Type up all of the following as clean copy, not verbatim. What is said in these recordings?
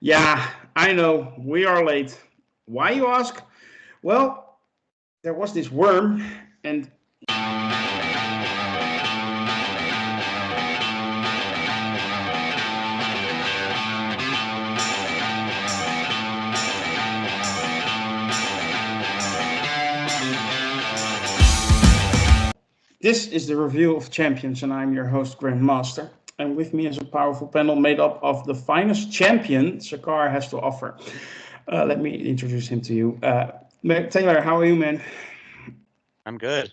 Yeah, I know. We are late. Why, you ask? Well, there was this worm, and this is the review of Champions, and I'm your host, Grandmaster. And with me is a powerful panel made up of the finest champion Sakar has to offer. Let me introduce him to you. Taylor, how are you, man? I'm good.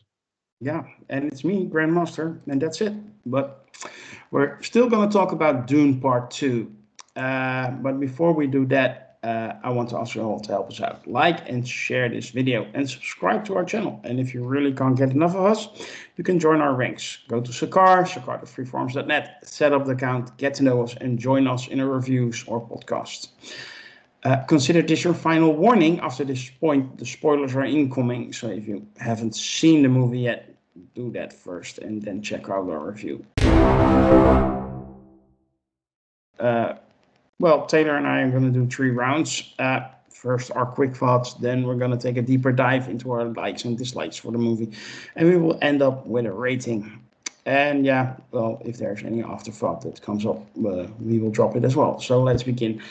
Yeah, and it's me, Grandmaster, and that's it. But we're still going to talk about Dune Part 2. But before we do that, I want to ask you all to help us out. Like and share this video and subscribe to our channel. And if you really can't get enough of us, you can join our ranks. Go to Sakar.freeforums.net, set up the account, get to know us, and join us in our reviews or podcasts. Consider this your final warning. After this point, the spoilers are incoming. So if you haven't seen the movie yet, do that first and then check out our review. Well, Taylor and I are going to do 3 rounds. First, our quick thoughts. Then we're going to take a deeper dive into our likes and dislikes for the movie. And we will end up with a rating. And yeah, well, if there's any afterthought that comes up, we will drop it as well. So let's begin.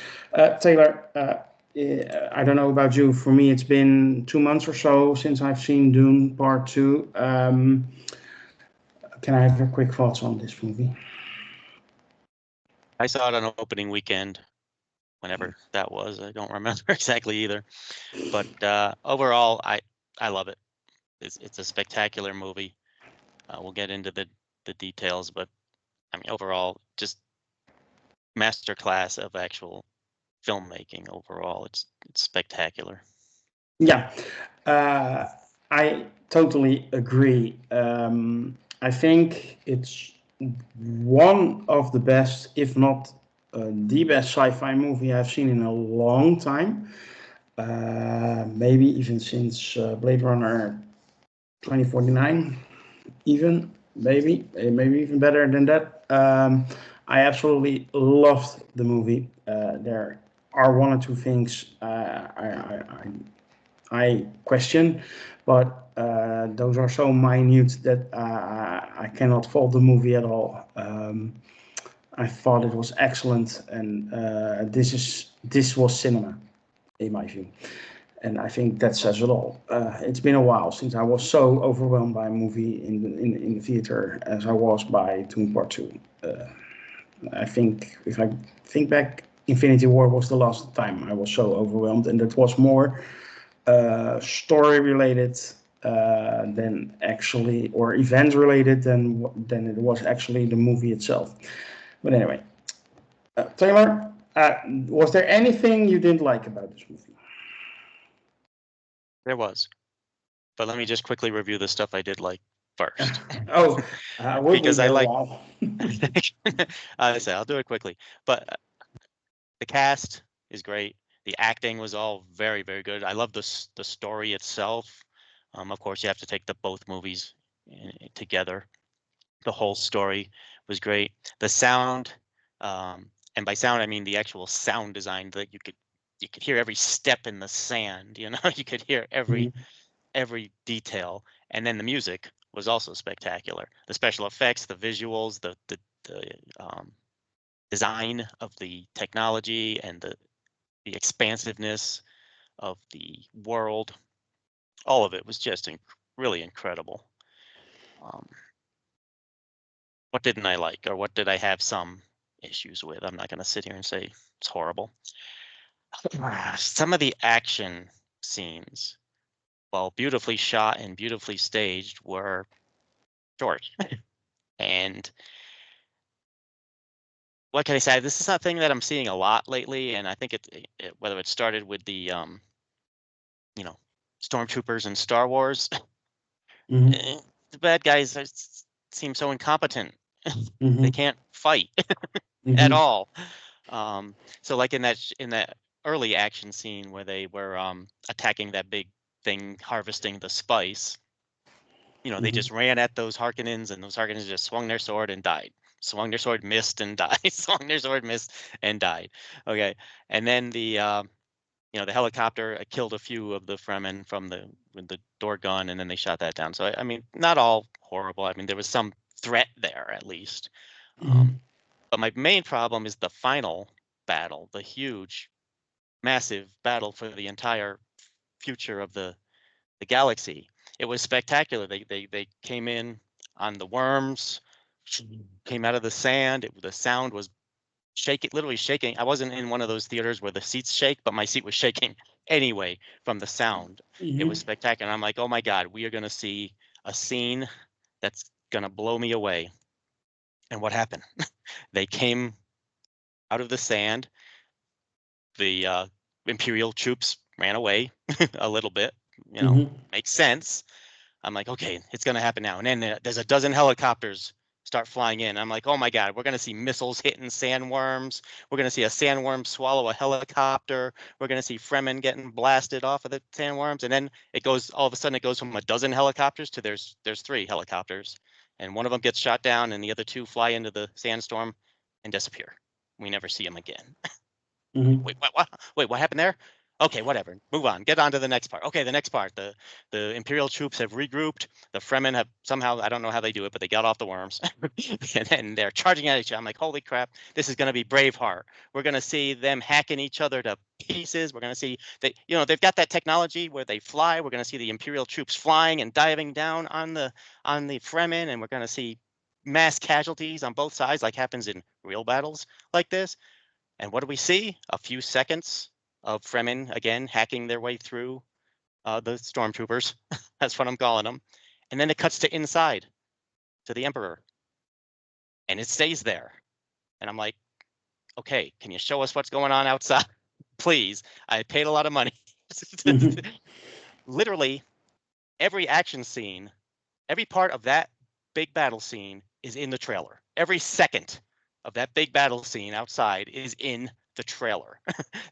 Taylor, I don't know about you. For me, it's been 2 months or so since I've seen Dune Part 2. Can I have your quick thoughts on this movie? I saw it on opening weekend, whenever that was. I don't remember exactly either. But overall, I love it. It's a spectacular movie. We'll get into the details, but I mean, overall, just masterclass of actual filmmaking. Overall, it's spectacular. Yeah, I totally agree. I think it's one of the best, if not the best sci-fi movie I've seen in a long time. Maybe even since Blade Runner 2049, even maybe even better than that. I absolutely loved the movie. There are 1 or 2 things I question, but those are so minute that I cannot fault the movie at all. I thought it was excellent, and this was cinema, in my view, and I think that says it all. It's been a while since I was so overwhelmed by a movie in the theater as I was by Dune Part 2. I think if I think back, Infinity War was the last time I was so overwhelmed, and that was more story related than actually, or event related than it was actually the movie itself. But anyway, Taylor, was there anything you didn't like about this movie? There was, but let me just quickly review the stuff I did like first. Because I like. I say I'll do it quickly, but the cast is great. The acting was all very, very good. I love the story itself. Of course, you have to take both movies together. The whole story was great. The sound, and by sound I mean the actual sound design, that you could hear every step in the sand. You know, you could hear every detail. And then the music was also spectacular. The special effects, the visuals, the design of the technology, and the expansiveness of the world, all of it was just really incredible. What didn't I like, or what did I have some issues with? I'm not going to sit here and say it's horrible. Some of the action scenes, while beautifully shot and beautifully staged, were short. And what can I say? This is something that I'm seeing a lot lately, and I think whether it started with the stormtroopers in Star Wars, the bad guys seem so incompetent. They can't fight at all. So like in that early action scene where they were attacking that big thing, harvesting the spice, they just ran at those Harkonnens, and those Harkonnens just swung their sword and died. swung their sword, missed, and died. Swung their sword, missed, and died. Okay, and then the the helicopter killed a few of the Fremen with the door gun, and then they shot that down. So I mean, not all horrible. I mean, there was some threat there at least. But my main problem is the final battle, the huge, massive battle for the entire future of the galaxy. It was spectacular. They came in on the worms, came out of the sand. The sound was shaking, literally shaking. I wasn't in one of those theaters where the seats shake, but my seat was shaking anyway from the sound. It was spectacular. I'm like, oh my God, we are going to see a scene that's going to blow me away. And what happened? They came out of the sand. The Imperial troops ran away a little bit, makes sense. I'm like, okay, it's going to happen now. And then there's a dozen helicopters start flying in. I'm like, oh my God, we're going to see missiles hitting sandworms. We're going to see a sandworm swallow a helicopter. We're going to see Fremen getting blasted off of the sandworms. And then all of a sudden it goes from a dozen helicopters to there's 3 helicopters. And one of them gets shot down and the other 2 fly into the sandstorm and disappear. We never see them again. Wait, what happened there? Okay, whatever. Move on. Get on to the next part. Okay, the next part. The Imperial troops have regrouped. The Fremen have somehow, I don't know how they do it, but they got off the worms. and they're charging at each other. I'm like, holy crap, this is going to be Braveheart. We're going to see them hacking each other to pieces. We're going to see they've got that technology where they fly. We're going to see the Imperial troops flying and diving down on the Fremen, and we're going to see mass casualties on both sides, like happens in real battles like this. And what do we see? A few seconds of Fremen, again, hacking their way through the stormtroopers. That's what I'm calling them. And then it cuts to inside, to the Emperor. And it stays there. And I'm like, okay, can you show us what's going on outside? Please. I paid a lot of money. Literally, every action scene, every part of that big battle scene is in the trailer. Every second of that big battle scene outside is in the trailer.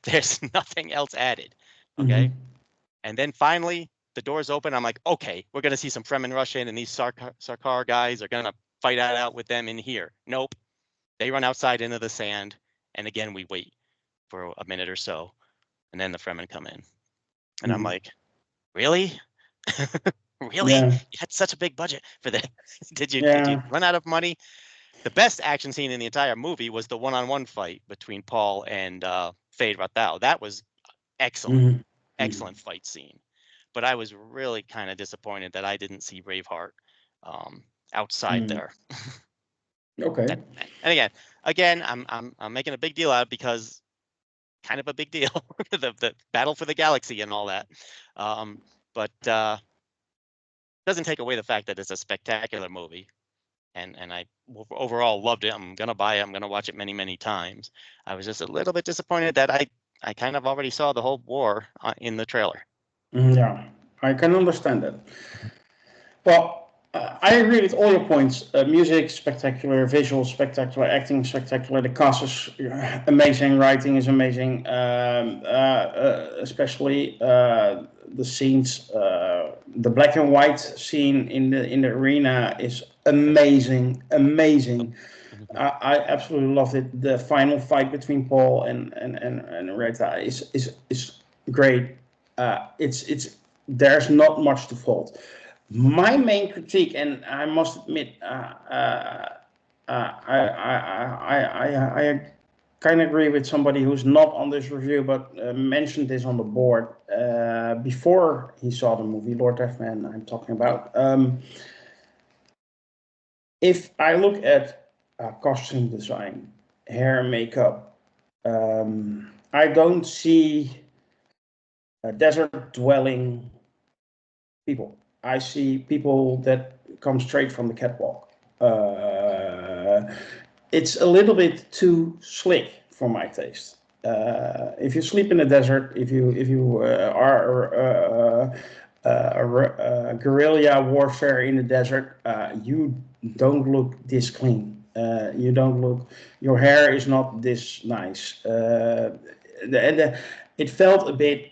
There's nothing else added. Okay. And then finally the doors open. I'm like, okay, we're going to see some Fremen rush in and these Sarkar guys are going to fight it out with them in here. Nope. They run outside into the sand. And again, we wait for a minute or so. And then the Fremen come in. And I'm like, really? Really? Yeah. You had such a big budget for that. Did you run out of money? The best action scene in the entire movie was the one-on-one fight between Paul and Fade Rathau. That was excellent, excellent fight scene. But I was really kind of disappointed that I didn't see Braveheart outside there. Okay. And again, I'm making a big deal out because kind of a big deal, the battle for the galaxy and all that. But doesn't take away the fact that it's a spectacular movie. And I overall loved it. I'm going to buy it. I'm going to watch it many, many times. I was just a little bit disappointed that I kind of already saw the whole war in the trailer. Yeah, I can understand that. Well, I agree with all your points. Music, spectacular. Visuals, spectacular. Acting, spectacular. The cast is amazing. Writing is amazing. Especially the scenes. The black and white scene in the arena is amazing. I absolutely loved it. The final fight between Paul and Rita is great. It's there's not much to fault. My main critique, and I must admit, I kind of agree with somebody who's not on this review, but mentioned this on the board before he saw the movie, Lord Deathman, I'm talking about. If I look at costume design, hair and makeup, I don't see desert dwelling people. I see people that come straight from the catwalk. It's a little bit too slick for my taste. If you sleep in the desert, if you are guerrilla warfare in the desert, you don't look this clean. You don't look. Your hair is not this nice. It felt a bit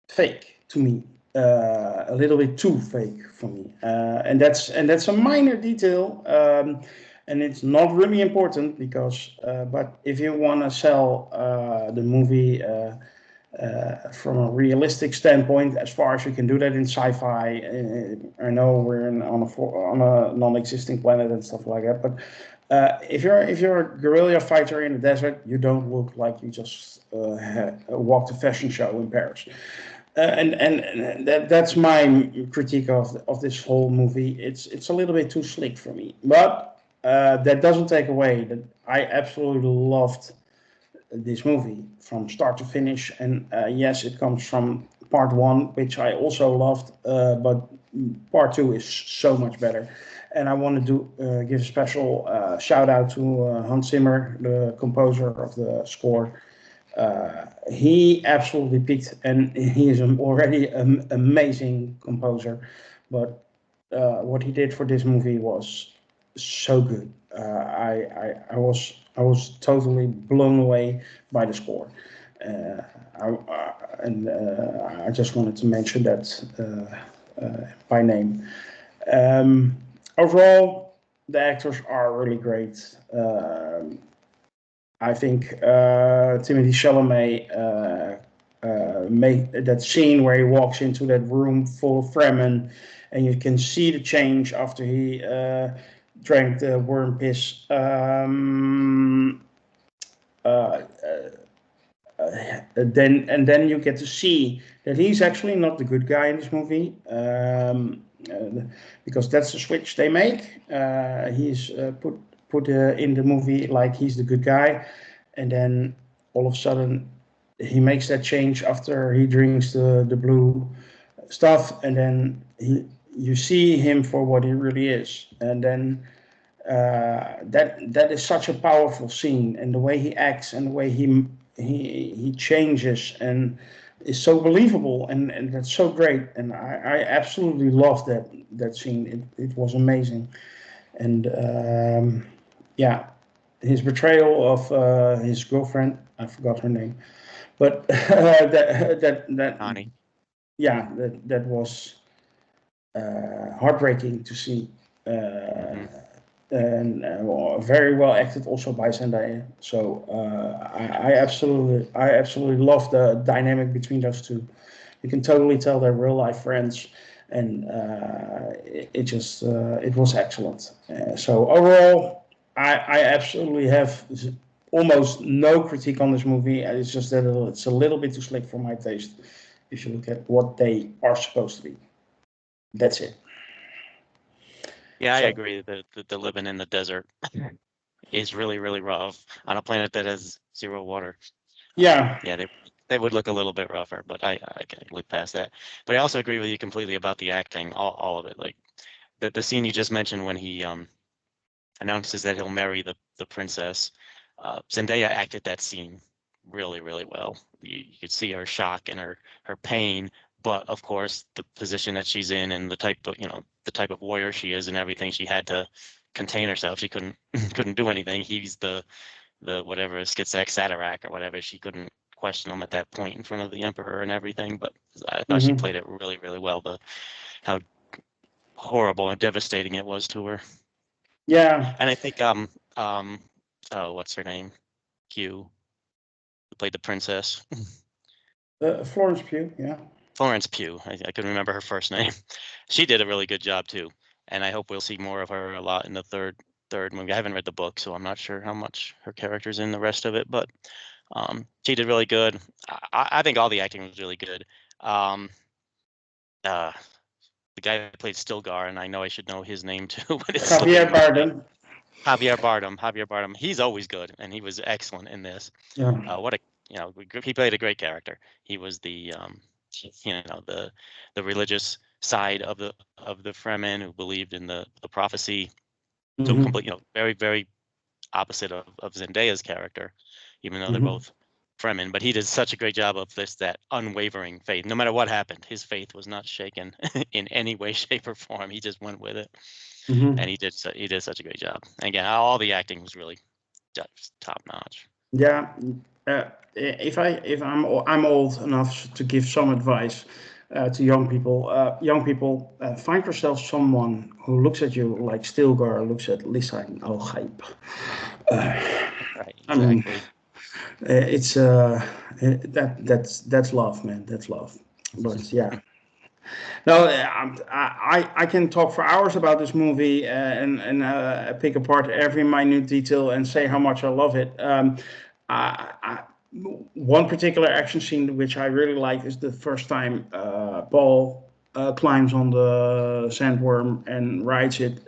fake to me. A little bit too fake for me, and that's a minor detail. and it's not really important because, but if you want to sell the movie from a realistic standpoint, as far as you can do that in sci-fi, I know we're on a non-existing planet and stuff like that, but if you're a guerrilla fighter in the desert, you don't look like you just walked a fashion show in Paris. And that's my critique of this whole movie. It's a little bit too slick for me, but that doesn't take away that I absolutely loved this movie from start to finish. And yes, it comes from part one, which I also loved, but part two is so much better. And I want to give a special shout out to Hans Zimmer, the composer of the score. He absolutely peaked, and he is already an amazing composer. But what he did for this movie was so good. I was totally blown away by the score. I just wanted to mention that by name. Overall, the actors are really great. I think Timothée Chalamet made that scene where he walks into that room full of Fremen, and you can see the change after he drank the worm piss. Then you get to see that he's actually not the good guy in this movie, because that's the switch they make. He's put in the movie like he's the good guy, and then all of a sudden he makes that change after he drinks the blue stuff, and then you see him for what he really is, and then that is such a powerful scene, and the way he acts and the way he changes and is so believable, and that's so great, and I absolutely love that scene. It was amazing, and yeah, his betrayal of his girlfriend, I forgot her name, but that Connie. yeah, that was heartbreaking to see. Hmm. And very well acted also by Zendaya. So I absolutely love the dynamic between those two. You can totally tell they're real life friends, and it was excellent. So overall, I absolutely have almost no critique on this movie. It's just that it's a little bit too slick for my taste. If you look at what they are supposed to be, that's it. Yeah, I So agree. The living in the desert is really, really rough on a planet that has zero water. yeah. Yeah, they would look a little bit rougher, but I can look past that. But I also agree with you completely about the acting, all of it. Like the scene you just mentioned when he announces that he'll marry the princess. Zendaya acted that scene really, really well. You could see her shock and her pain, but of course the position that she's in and the type of the type of warrior she is and everything, she had to contain herself. She couldn't couldn't do anything. He's the whatever Skitsak Satarak or whatever. She couldn't question him at that point in front of the emperor and everything. But I thought she Hmm. played it really, really well. How horrible and devastating it was to her. Yeah. And I think um oh, what's her name? Q, who played the princess. Florence Pugh, yeah. Florence Pugh. I couldn't remember her first name. She did a really good job too. And I hope we'll see more of her a lot in the third movie. I haven't read the book, so I'm not sure how much her character's in the rest of it, but she did really good. I think all the acting was really good. Um, uh, the guy that played Stilgar, and I know I should know his name too, but it's Javier slipping my mind. Bardem. Javier Bardem. Javier Bardem. He's always good, and he was excellent in this. Yeah. What a he played a great character. He was the the religious side of the Fremen who believed in the prophecy. So Hmm. complete, very very opposite of Zendaya's character, even though they're Hmm. both Fremen. But he did such a great job of that unwavering faith. No matter what happened, his faith was not shaken in any way, shape, or form. He just went with it, and Hmm. he did such a great job. And again, all the acting was really just top notch. Yeah. If I'm old enough to give some advice, to young people. Find yourself someone who looks at you like Stilgar looks at Lisa in Al Ghaib. Right, I mean, exactly. it's that's love, man. That's love. But yeah, no, I can talk for hours about this movie and pick apart every minute detail and say how much I love it. I, one particular action scene which I really like is the first time Paul climbs on the sandworm and rides it,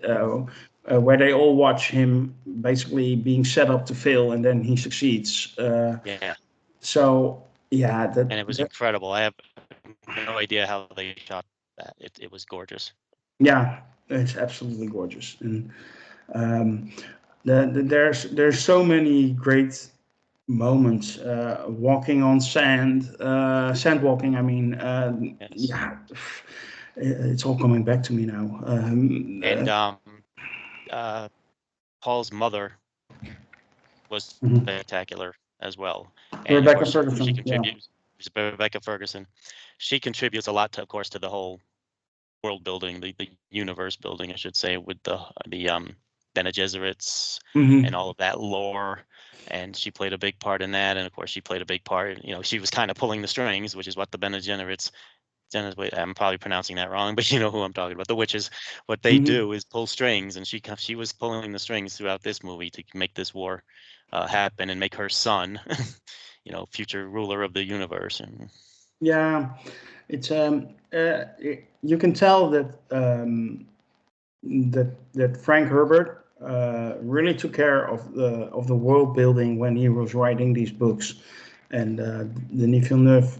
where they all watch him basically being set up to fail, and then he succeeds. Yeah, So yeah, and it was that incredible. I have no idea how they shot that. It was gorgeous. yeah, it's absolutely gorgeous, and um, there's so many great moments walking on sand, sand walking. I mean, Yes. yeah, it's all coming back to me now. And uh, Paul's mother was Mhm. spectacular as well. And of Rebecca course, she Ferguson, yeah. contributes. Rebecca Ferguson. She contributes a lot to, of course, to the whole world building, the universe building, I should say, with the Bene Gesserits and Hmm. all of that lore. And she played a big part in that. And of course, she played a big part. You know, she was kind of pulling the strings, which is what the Bene Gesserits. I'm probably pronouncing that wrong, but you know who I'm talking about. The witches, what they Hmm. do is pull strings, and she was pulling the strings throughout this movie to make this war happen and make her son, you know, future ruler of the universe. And Yeah, it's you can tell that that Frank Herbert really took care of the world building when he was writing these books, and Denis Villeneuve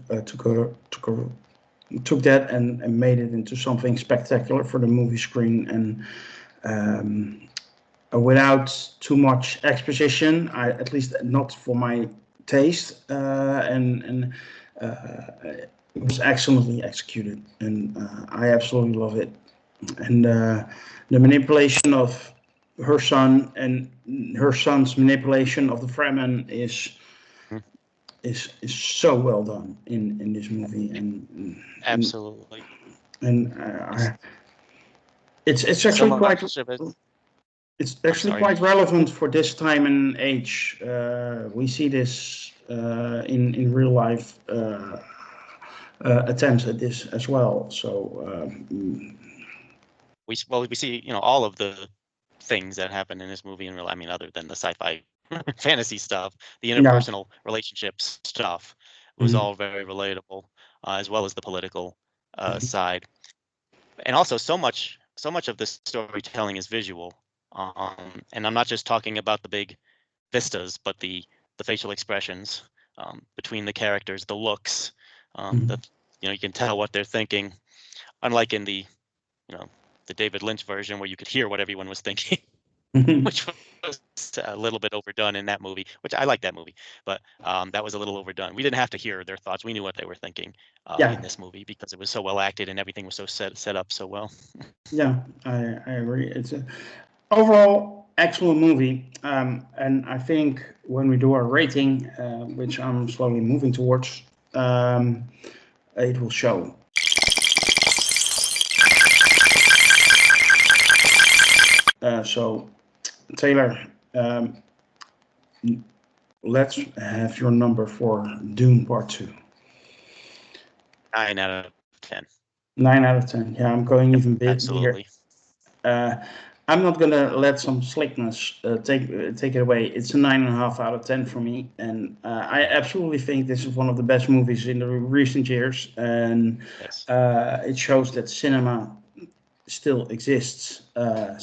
took that and made it into something spectacular for the movie screen, and without too much exposition, at least not for my taste, and it was excellently executed, and I absolutely love it. And the manipulation of her son and her son's manipulation of the Fremen mm, is so well done in this movie, and absolutely, and it's it's so actually quite much of it. it's I'm actually sorry. quite relevant for this time and age. We see this in real life attempts at this as well. So We see, you know, all of the things that happen in this movie in real. I mean, other than the sci-fi fantasy stuff, the yeah. interpersonal relationships stuff was Mhm. all very relatable, as well as the political Mhm. side. And also, so much of this storytelling is visual. And I'm not just talking about the big vistas, but the facial expressions between the characters, the looks, Mhm. that you know you can tell what they're thinking. Unlike in the you know the David Lynch version where you could hear what everyone was thinking, Mhm. which was a little bit overdone in that movie. Which I like that movie, but that was a little overdone. We didn't have to hear their thoughts; we knew what they were thinking Yeah, in this movie because it was so well acted and everything was so set up so well. yeah, I agree. It's a overall excellent movie, and I think when we do our rating, which I'm slowly moving towards, um, it will show. So, Taylor, let's have your number for Dune Part II. 9 out of 10. 9 out of 10. Yeah, I'm going Yep, even bigger. absolutely. Uh, I'm not gonna let some slickness take it away. It's a 9.5 out of 10 for me, and I absolutely think this is one of the best movies in the recent years, and Yes. it shows that cinema still exists. And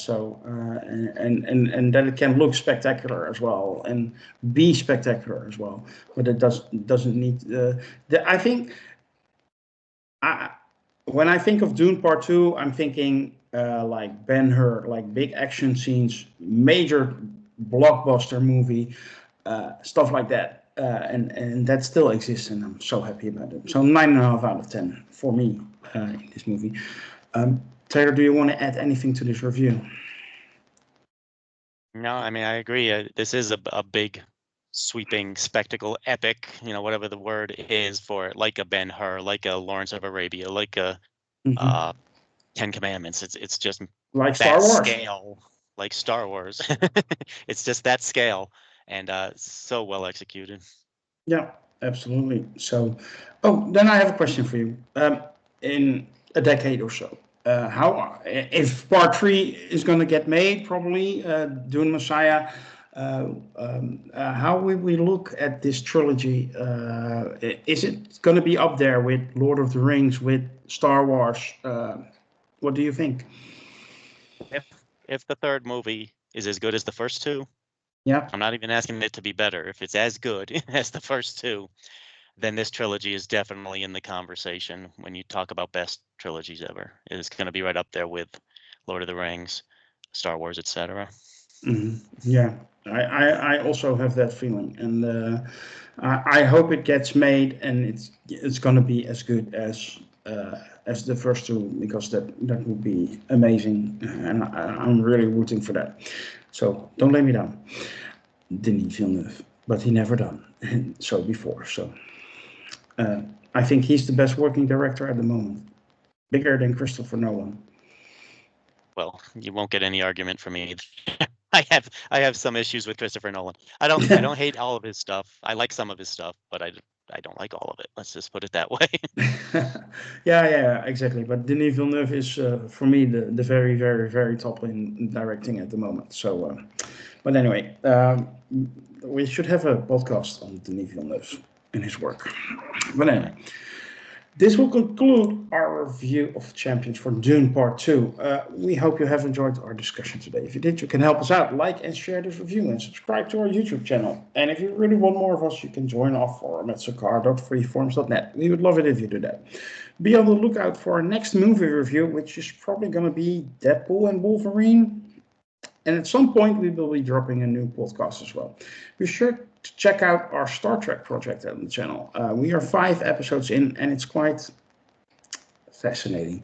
that it can look spectacular as well and be spectacular as well, but it doesn't need. I think I, when I think of Dune Part Two, I'm thinking like Ben Hur, like big action scenes, major blockbuster movie, stuff like that, and that still exists, and I'm so happy about it. So 9.5 out of 10 for me in this movie. Taylor, do you want to add anything to this review? No, I mean I agree. This is a big sweeping spectacle, epic, whatever the word is for it, like a Ben-Hur, like a Lawrence of Arabia, like a Hmm. Ten Commandments. It's just Like Star that Wars. scale, like Star Wars. It's just that scale, and so well executed. Yeah, absolutely. So, oh, then I have a question for you. In a decade or so, how if part three is going to get made, probably Dune Messiah, how will we look at this trilogy? Is it going to be up there with Lord of the Rings, with Star Wars? What do you think? If if the third movie is as good as the first two, Yeah. I'm not even asking it to be better. If it's as good as the first two, then this trilogy is definitely in the conversation when you talk about best trilogies ever. It's going to be right up there with Lord of the Rings, Star Wars, etc. Mhm. Yeah, I also have that feeling, and I hope it gets made, and it's gonna be as good as the first two, because that would be amazing, and I'm really rooting for that. So don't let me down, Denis Villeneuve, but he never done so before. So uh, I think he's the best working director at the moment, bigger than Christopher Nolan. Well, you won't get any argument from me. I have some issues with Christopher Nolan. I don't hate all of his stuff. I like some of his stuff, but I don't like all of it. Let's just put it that way. Yeah, exactly. But Denis Villeneuve is, for me, the very, very, very top in directing at the moment. So, but anyway, we should have a podcast on Denis Villeneuve and his work. But anyway, this will conclude our review of Champions for Dune Part 2. We hope you have enjoyed our discussion today. If you did, you can help us out. Like and share this review and subscribe to our YouTube channel. And if you really want more of us, you can join our forum at sakar.freeforums.net. We would love it if you do that. Be on the lookout for our next movie review, which is probably going to be Deadpool and Wolverine. And at some point, we will be dropping a new podcast as well. Be sure to check out our Star Trek project on the channel. We are 5 episodes in, and it's quite fascinating.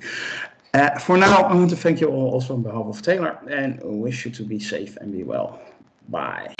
For now, I want to thank you all also on behalf of Taylor, and wish you to be safe and be well. Bye.